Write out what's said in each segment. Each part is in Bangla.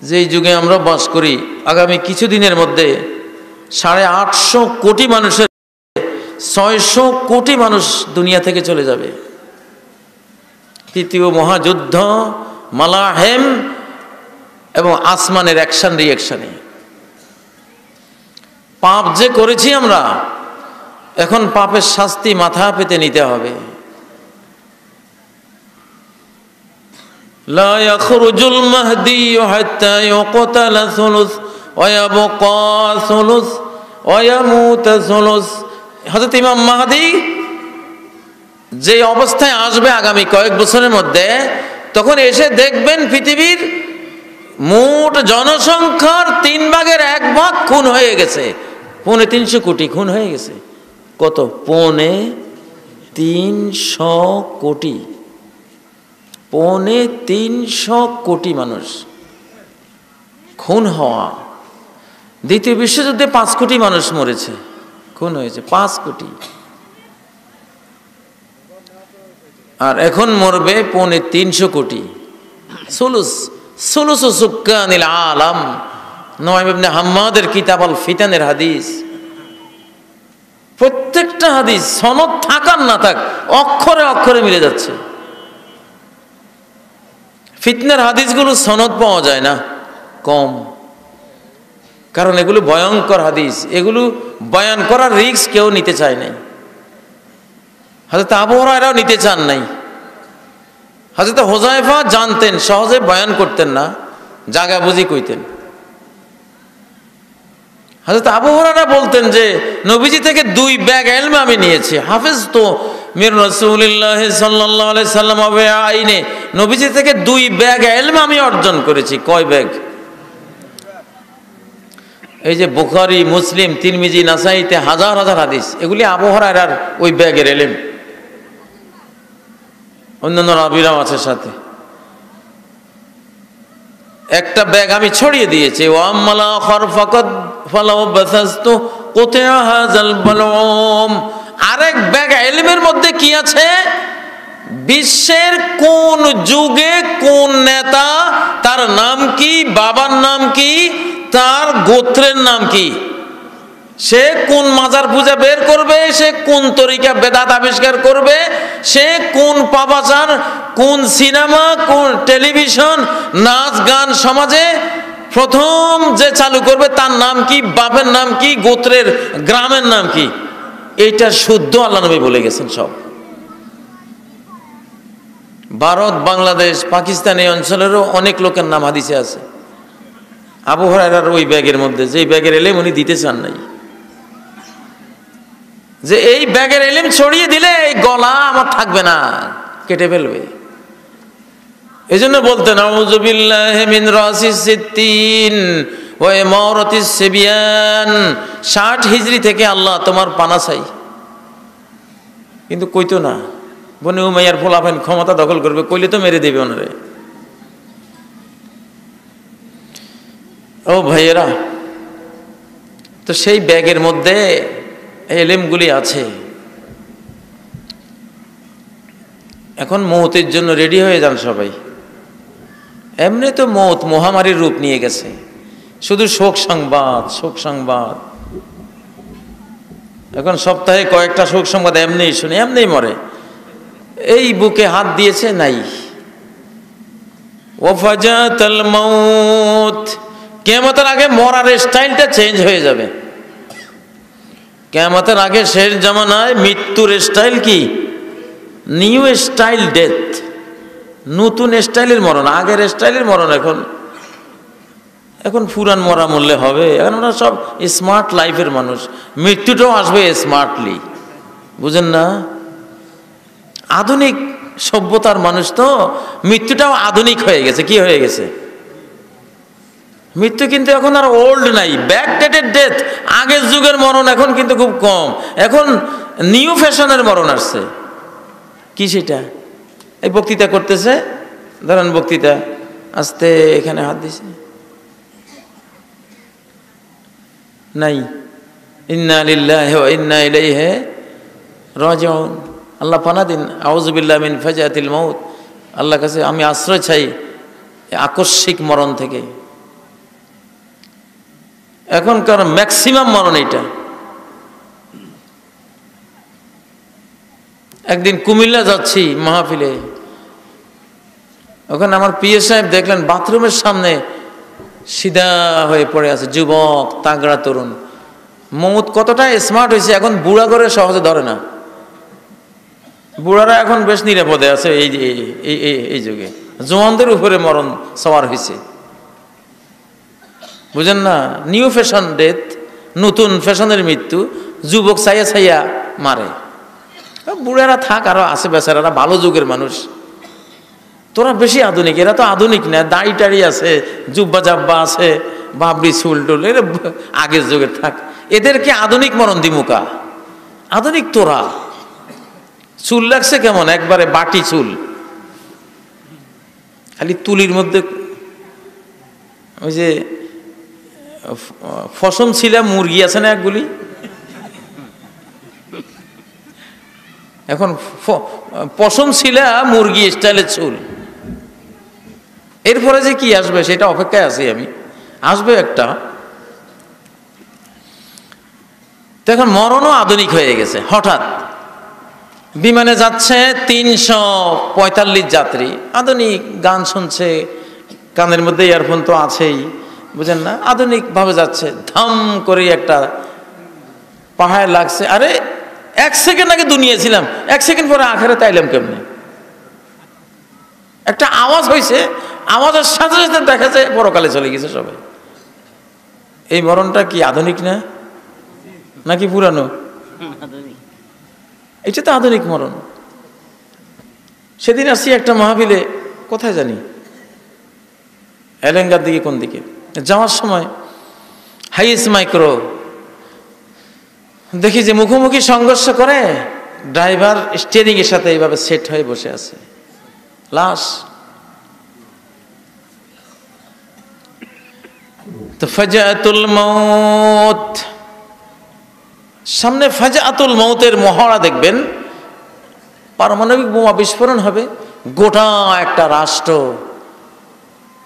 যেই যুগে আমরা বাস করি, আগামী কিছুদিনের মধ্যে 850 কোটি মানুষের 600 কোটি মানুষ দুনিয়া থেকে চলে যাবে। তৃতীয় মহাযুদ্ধ, মালাহেম এবং আসমানের অ্যাকশন রিয়াকশনে পাপ যে করেছি আমরা, এখন পাপের শাস্তি মাথা পেতে নিতে হবে। লা ইয়াখরুজুল মাহদি হাত্তা ইউকতালা সুলুস ওয়া ইয়াবকা সুলুস ওয়া ইয়ামুত সুলুস। হযরত ইমাম মাহদি যে অবস্থায় আসবে আগামী কয়েক বছরের মধ্যে, তখন এসে দেখবেন পৃথিবীর মোট জনসংখ্যার 1/3 খুন হয়ে গেছে। 350 কোটি খুন হয়ে গেছে। কত? 350 কোটি। 350 কোটি মানুষ খুন হওয়া। দ্বিতীয় বিশ্বযুদ্ধে 5 কোটি মানুষ মরেছে, খুন হয়েছে 5 কোটি। আর এখন মরবে 350 কোটি। সুলুস সুক্কানিল আলাম, নওয়াব ইবনে হাম্মাদের কিতাব আল ফিতানের হাদিস। প্রত্যেকটা হাদিস সনদ থাকার না থাক, অক্ষরে অক্ষরে মিলে যাচ্ছে। ফিতনার হাদিসগুলো সনদ পাওয়া যায় না, কম, কারণ এগুলো ভয়ঙ্কর হাদিস। এগুলো বয়ান করার রিস্ক কেউ নিতে চায় নাই। হযরত আবু হুরায়রাও নিতে চান নাই। হযরত হুযায়ফা জানতেন, সহজে বয়ান করতেন না, জায়গা বুঝি কইতেন। হযরত আবু হুরায়রা বলতেন যে নবীজি থেকে 2 ব্যাগ ইলম আমি নিয়েছি। হাফেজ তো মির রাসূলিল্লাহ সাল্লাল্লাহু আলাইহি সাল্লাম আইনে, নবীজি থেকে 2 ব্যাগ ইলম আমি অর্জন করেছি। কয় ব্যাগ? এই যে বুখারী, মুসলিম, তিরমিজি, নাসাইতে হাজার হাজার হাদিস, এগুলি আবু হুরায়রার ওই ব্যাগের ইলম। অন্যান্য রাবিরাও আছে সাথে। একটা ব্যাগ আমি ছড়িয়ে দিয়েছি। ওয়াম্মালা খরফাকাত ফালাউ বাসাস্তু কুতিআ হাযাল বালউম। আরেক ব্যাগ ইলমের মধ্যে কি আছে? বিশ্বের কোন যুগে কোন নেতা, তার নাম কি, বাবার নাম কি, তার গোত্রের নাম কি, সে কোন মাজার পূজা বের করবে, সে কোন তরিকা বেদাত আবিষ্কার করবে, সে কোন পাপাচার, কোন সিনেমা, কোন টেলিভিশন, নাচ গান সমাজে প্রথম যে চালু করবে, তার নাম কি, বাপের নাম কি, গোত্রের গ্রামের নাম কি, এইটা শুদ্ধ আল্লাহ নবী বলে গেছেন সব। ভারত, বাংলাদেশ, পাকিস্তান এই অঞ্চলেরও অনেক লোকের নাম হাদিসে আছে। আবু হুরায়রার ওই ব্যাগের মধ্যে, যে ব্যাগের ইলম উনি দিতে চান নাই, যে এই ব্যাগের ইলম ছড়িয়ে দিলে এই গলা আমার থাকবে না, কেটে ফেলবে। এই জন্য বলতেন আউযু বিল্লাহি মিন রাসিস সিত্তিন ওয়া ইমারাতিস সিবিয়ান। 60 হিজরি থেকে আল্লাহ তোমার পানা চাই। কিন্তু কইতো না, বনি উমাইয়ার ফলাফেন ক্ষমতা দখল করবে, কইলে তো মেরে দেবে ওনারে। ও ভাইয়েরা, তো সেই ব্যাগের মধ্যে ইলমগুলি আছে। এখন মৌতের জন্য রেডি হয়ে যান সবাই। এমনি তো মৌত মহামারীর রূপ নিয়ে গেছে, শুধু শোক সংবাদ, শোক সংবাদ। এখন সপ্তাহে কয়েকটা শোক সংবাদ এমনি শুনি, এমনি মরে। এই বুকে হাত দিয়েছে, নাই। ওয়াফাজাতাল মাউত, কিয়ামতের আগে মরার স্টাইলটা চেঞ্জ হয়ে যাবে। কিয়ামতের আগে শেষ জামানায় মৃত্যুর স্টাইল কি? নিউ স্টাইল ডেথ, নতুন স্টাইলের মরণ। আগের স্টাইলের মরণ এখন পুরান মরা মরলে হবে। এখন ওরা সব স্মার্ট লাইফের মানুষ, মৃত্যুটাও আসবে স্মার্টলি, বুঝেন না? আধুনিক সভ্যতার মানুষ তো, মৃত্যুটাও আধুনিক হয়ে গেছে। কি হয়ে গেছে? মৃত্যু কিন্তু এখন আর ওল্ড নাই, ব্যাকডেটেড ডেথ। আগের যুগের মরণ এখন কিন্তু খুব কম, এখন নিউ ফ্যাশনের মরণ আসছে। কি সেটা? এই বক্তৃতা করতেছে, ধরেন বক্তৃতা, আস্তে এখানে হাত দিছে, নাই। ইন্না লিল্লাহি ওয়া ইন্না ইলাইহি রাজিউন। আল্লাহ পানা দিন, আউযু বিল্লাহি মিন ফাজাতিল মাউত। আল্লাহর কাছে আমি আশ্রয় চাই আকস্মিক মরণ থেকে। এখনকার ম্যাক্সিমাম মরণ এইটা। একদিন কুমিল্লা যাচ্ছি মাহফিলে, ওখানে আমার পিএ সাহেব দেখলেন বাথরুমের সামনে সিধা হয়ে পড়ে আছে যুবক, তাগড়া তরুণ। মৌত কতটা স্মার্ট হয়েছে, এখন বুড়া করে সহজে ধরে না। বুড়ারা এখন বেশ নিরাপদে আছে এই যুগে। জওয়ানদের উপরে মরণ সওয়ার হয়েছে, বুঝেন না? নিউ ফ্যাশন ডেথ, নতুন ফ্যাশনের মৃত্যু। যুবক ছাইয়া ছাইয়া মারে। বুড়ারা থাক, আরো আছে বেচারারা, ভালো যুগের মানুষ। তোরা বেশি আধুনিক, এরা তো আধুনিক না, দাড়ি টাড়ি আছে, জুব্বা জাব্বা আছে, বাবরি চুল টুল, এরা আগের যুগের থাক। এদেরকে আধুনিক মরণ দিমুকা। আধুনিক তোরা। চুল লাগছে কেমন, একবারে বাটি চুল, খালি তুলির মধ্যে ওই যে ফসম ছিলা মুরগি আছে না একগুলি, এখন পশম ছিলা মুরগি স্টাইলের চুল। এরপরে যে কি আসবে সেটা অপেক্ষায় আছি আমি, আসবে একটা। এখন মরণও আধুনিক হয়ে গেছে। হঠাৎ বিমানে যাচ্ছে 345 যাত্রী, আধুনিক গান শুনছে, কানের মধ্যে ইয়ারফোন তো আছেই, বুঝেন না? আধুনিক ভাবে যাচ্ছে, ধাম করে একটা পাহাড় লাগছে। আরে 1 সেকেন্ড আগে দুনিয়া ছিলাম, 1 সেকেন্ড পরে আখেরে তাইলাম কেমনে? একটা আওয়াজ হয়েছে, আওয়াজের সাথে সাথে দেখা যায় পরকালে চলে গেছে সবাই। এই মরণটা কি আধুনিক না নাকি পুরানো? এটা তো আধুনিক মরণ। সেদিন আসছি একটা মাহফিলে, কোথায় জানি, এলেঙ্গার দিকে, কোন দিকে যাওয়ার সময় হাইস মাইক্রো দেখি যে মুখোমুখি সংঘর্ষ করে, ড্রাইভার স্টিয়ারিং এর সাথে এইভাবে সেট হয়ে বসে আছে, লাশ। তো ফাজাতুল মউত, সামনে ফাজাতুল মউতের মহড়া দেখবেন, পারমাণবিক বোমা বিস্ফোরণ হবে, গোটা একটা রাষ্ট্র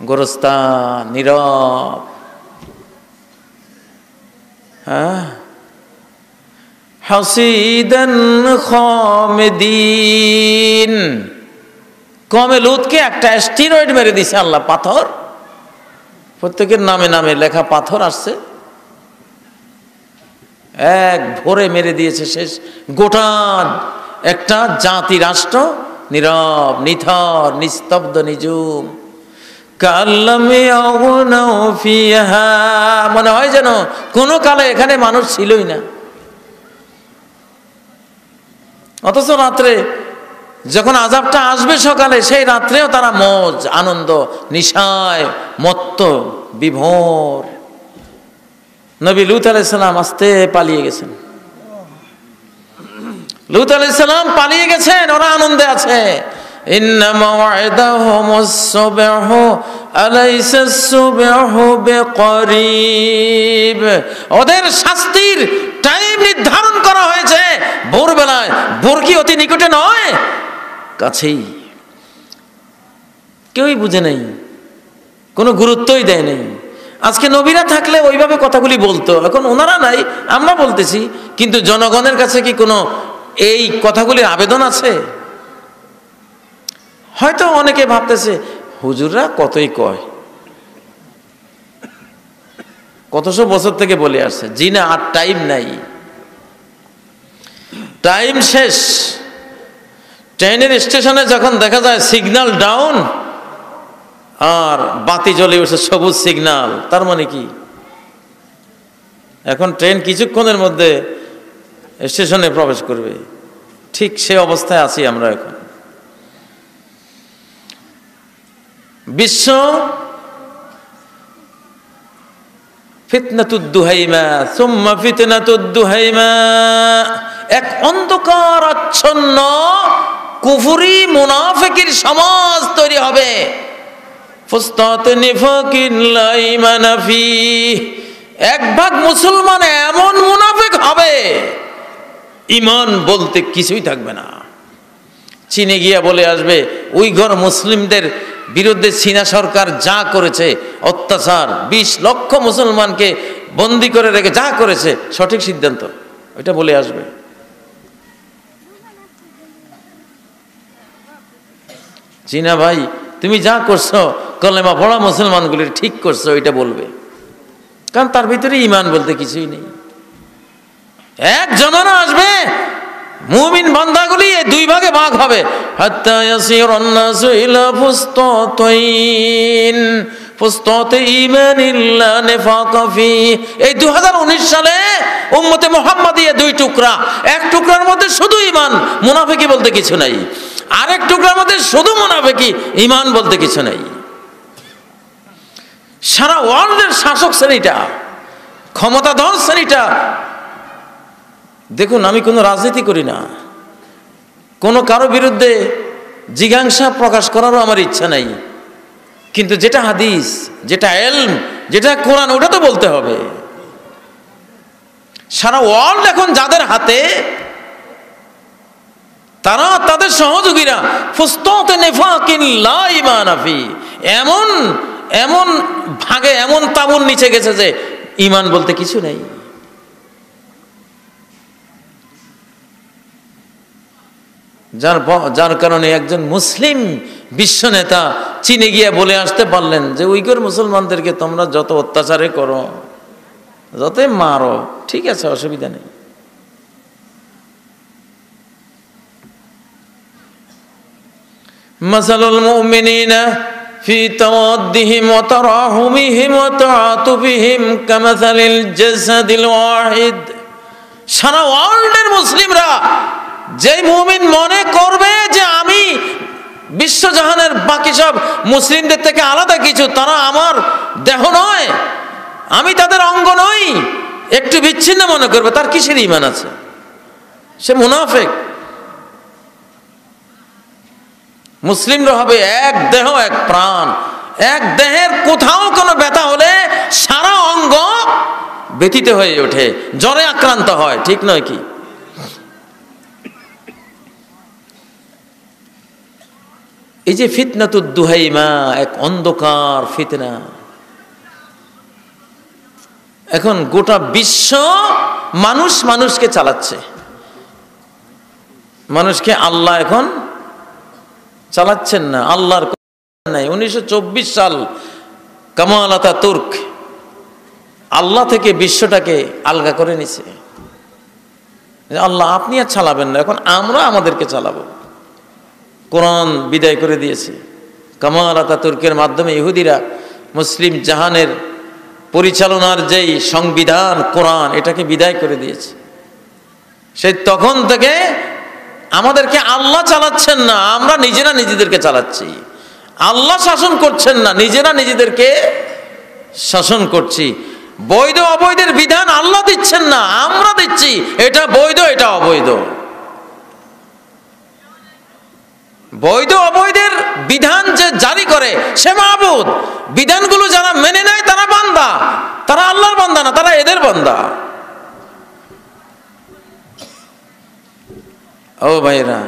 গোরস্তান, নীরব। হ্যাঁ, হাসিদান খামিদিন। কমে লুতকে একটা স্টেরয়েড মেরে দিছে আল্লাহ, পাথর, প্রত্যেকের নামে নামে লেখা পাথর আসছে, এক ভোরে মেরে দিয়েছে শেষ। গোটা একটা জাতি রাষ্ট্র নীরব, নিথর, নিস্তব্ধ, নিঝুম। মনে হয় যেন কোনো কালে এখানে মানুষ ছিলই না। অথচ রাত্রে যখন আযাবটা আসবে সকালে, সেই রাত্রেও তারা মজ, আনন্দ, নিশায় মত্ত, বিভোর। নবী লূত আলাইহিস সালাম আস্তে পালিয়ে গেছেন। লূত আলাইহিস সালাম পালিয়ে গেছেন, ওরা আনন্দে আছে। ইন্না মাওয়াইদাহুমুস সুবহু আলাইসাস সুবহু বিকরিব। ওদের শাস্তির টাইম নির্ধারণ করা হয়েছে ভোরবেলায়। ভোর কি অতি নিকটে নয়? কাছেই। কেউই বুঝে নেই, কোনো গুরুত্বই দেয় নেই। আজকে নবীরা থাকলে ওইভাবে কথাগুলি বলতো, এখন ওনারা নাই, আমরা বলতেছি। কিন্তু জনগণের কাছে কি কোনো এই কথাগুলির আবেদন আছে? হয়তো অনেকে ভাবতেছে হুজুররা কতই কয়, কতশো বছর থেকে বলে আসছে। জি না, আর টাইম নাই, টাইম শেষ। ট্রেনের স্টেশনে যখন দেখা যায় সিগন্যাল ডাউন আর বাতি জ্বলে উঠছে সবুজ সিগন্যাল, তার মানে কি এখন ট্রেন কিছুক্ষণের মধ্যে স্টেশনে প্রবেশ করবে। ঠিক সে অবস্থায় আছি আমরা এখন। বিশ্ব ফিতনাতুদ দুহাইমা সুম্মা ফিতনাতুদ দুহাইমা, এক অন্ধকার আচ্ছন্ন কুফরি মুনাফিকের সমাজ তৈরি হবে। এক ভাগ মুসলমান এমন মুনাফিক হবে, ঈমান বলতে কিছুই থাকবে না। চীনে গিয়া বলে আসবে উইঘর মুসলিমদের বিরুদ্ধে চীনা সরকার যা করেছে অত্যাচার, 20 লক্ষ মুসলমানকে বন্দি করে রেখে যা করেছে সঠিক সিদ্ধান্ত, ওইটা বলে আসবে। জিনা ভাই তুমি যা করছো কলেমা পড়া মুসলমানগুলির ঠিক করছো, ওইটা বলবে, কারণ তার ভিতরে ঈমান বলতে কিছুই নেই। এক জমানা আসবে মুমিন বান্দাগুলি এই দুই ভাগে ভাগ হবে, হাত্তা ইয়াসিরুন নাসু ইলা ফুসতাতাইন ফুসতাতে ঈমানিল্লা নিফাকা ফি। এই 2019 সালে উম্মতে মুহাম্মাদিয়া দুই টুকরা, এক টুকরার মধ্যে শুধু ঈমান মুনাফিকি বলতে কিছু নাই, আরেক টুকরার মধ্যে শুধু মুনাফিকি ঈমান বলতে কিছু নাই। সারা ওয়ার্ল্ডের শাসক শ্রেণীটা, ক্ষমতাধর শ্রেণীটা, দেখুন আমি কোনো রাজনীতি করি না, কোনো কারো বিরুদ্ধে জিজ্ঞাসা প্রকাশ করারও আমার ইচ্ছা নাই, কিন্তু যেটা হাদিস, যেটা ইলম, যেটা কোরআন, ওটা তো বলতে হবে। সারা ওয়ার্ল্ড এখন যাদের হাতে, তারা তাদের সহযোগীরা ফুসতাতে নিফাকিন লা ঈমান ফি, এমন এমন ভাগে এমন তাবুর নিচে গেছে যে ঈমান বলতে কিছু নেই। যার কারণে একজন মুসলিম বিশ্ব নেতা চীনে গিয়ে বলে আসতে পারলেন যে উইঘুর মুসলমানদেরকে তোমরা যত অত্যাচারে করো, যতই মারো, ঠিক আছে, অসুবিধা নেই। মাসালুল মুমিনিনা ফি তাওয়াদ্দিহিম ওয়া তারাহুমিহিম ওয়া তাআতুবিহিম কামাসালিল জাসাদিল ওয়াহিদ। সারা ওয়ার্ল্ডের মুসলিমরা যে মুমিন মনে করবে যে আমি বিশ্বজাহানের বাকি সব মুসলিমদের থেকে আলাদা কিছু, তারা আমার দেহ নয়, আমি তাদের অঙ্গ নই, একটু বিচ্ছিন্ন মনে করবে, তার কিসের ঈমান আছে? সে মুনাফিক। মুসলিমরা হবে এক দেহ এক প্রাণ, এক দেহের কোথাও কোনো ব্যথা হলে সারা অঙ্গ ব্যথিত হয়ে ওঠে, জ্বরে আক্রান্ত হয়, ঠিক নয় কি? এই যে ফিতনাতুদ দুহাইমা, এক অন্ধকার ফিতনা, এখন গোটা বিশ্ব মানুষকে চালাচ্ছে, মানুষকে আল্লাহ এখন চালাচ্ছেন না, আল্লাহর নাই। 1924 সাল কামাল আতাতুর্ক আল্লাহ থেকে বিশ্বটাকে আলগা করে নিছে। আল্লাহ আপনি আর চালাবেন না, এখন আমরা আমাদেরকে চালাবো। কোরআন বিদায় করে দিয়েছে। কামাল আতাতুর্কের মাধ্যমে ইহুদিরা মুসলিম জাহানের পরিচালনার যেই সংবিধান কোরআন, এটাকে বিদায় করে দিয়েছে। সেই তখন থেকে আমাদেরকে আল্লাহ চালাচ্ছেন না, আমরা নিজেরা নিজেদেরকে চালাচ্ছি। আল্লাহ শাসন করছেন না, নিজেরা নিজেদেরকে শাসন করছি। বৈধ অবৈধের বিধান আল্লাহ দিচ্ছেন না, আমরা দিচ্ছি। এটা বৈধ, এটা অবৈধ। বৈধ অবৈধের বিধান যে জারি করে সে মাবুদ, বিধানগুলো যারা মেনে নেয় তারা বান্দা, তারা আল্লাহর বান্দা না, তারা এদের বান্দা। ও ভাইরা,